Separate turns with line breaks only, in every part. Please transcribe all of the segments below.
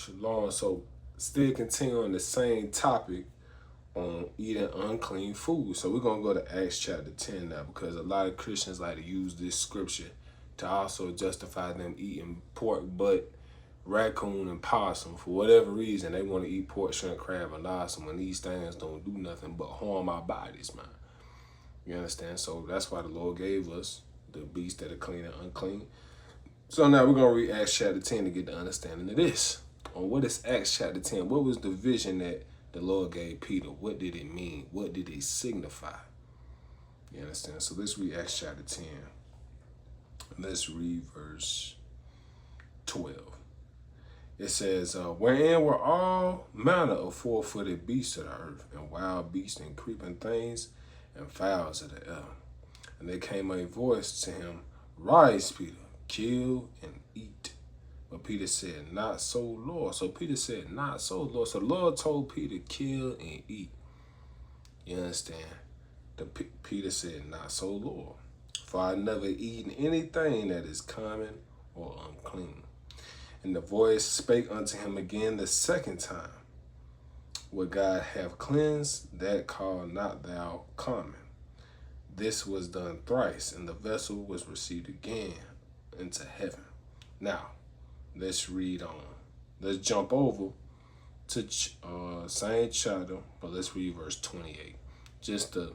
Shalom. So, still continuing the same topic on eating unclean food. So, we're going to go to Acts chapter 10 now because a lot of Christians like to use this scripture to also justify them eating pork, but raccoon and possum. For whatever reason, they want to eat pork, shrimp, crab, and lobster when these things don't do nothing but harm our bodies, man. You understand? So, that's why the Lord gave us the beasts that are clean and unclean. So now we're going to read Acts chapter 10 to get the understanding of this. On what is Acts chapter 10? What was the vision that the Lord gave Peter? What did it mean? What did it signify? You understand? So let's read Acts chapter 10. Let's read verse 12. It says, wherein were all manner of four-footed beasts of the earth, and wild beasts, and creeping things, and fowls of the air. And there came a voice to him, Rise, Peter, kill and eat. But Peter said, Not so, Lord. So Peter said, Not so, Lord. So the Lord told Peter, kill and eat. You understand? Peter said, Not so, Lord. For I never eaten anything that is common or unclean. And the voice spake unto him again the second time, What God hath cleansed, that call not thou common. This was done thrice, and the vessel was received again into heaven. Now, let's read on. Let's jump over to same chapter, but let's read verse 28, just to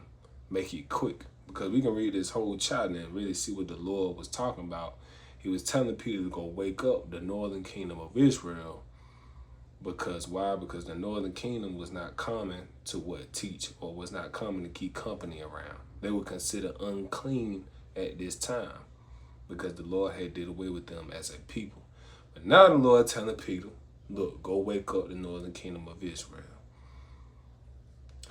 make it quick, because we can read this whole chapter and really see what the Lord was talking about. He was telling Peter to go wake up the northern kingdom of Israel. Because why? Because the northern kingdom was not common to teach, or was not common to keep company around. They were considered unclean at this time because the Lord had did away with them as a people. But now the Lord telling Peter, look, go wake up the northern kingdom of Israel.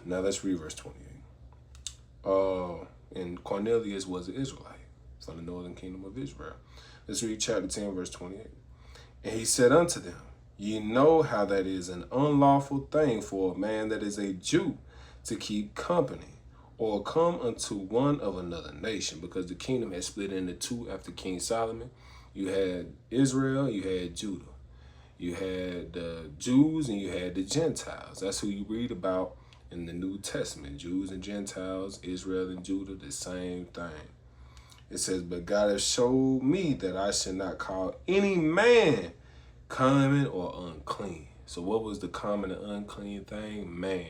Now let's read verse 28. And Cornelius was an Israelite from the northern kingdom of Israel. Let's read chapter 10, verse 28. And he said unto them, Ye know how that is an unlawful thing for a man that is a Jew to keep company, or come unto one of another nation, because the kingdom had split into two after King Solomon. You had Israel, you had Judah. You had the Jews and you had the Gentiles. That's who you read about in the New Testament. Jews and Gentiles, Israel and Judah, the same thing. It says, But God has showed me that I should not call any man common or unclean. So what was the common and unclean thing? Man.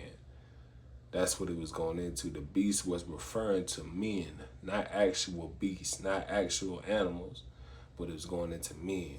That's what it was going into. The beast was referring to men, not actual beasts, not actual animals, but it was going into men.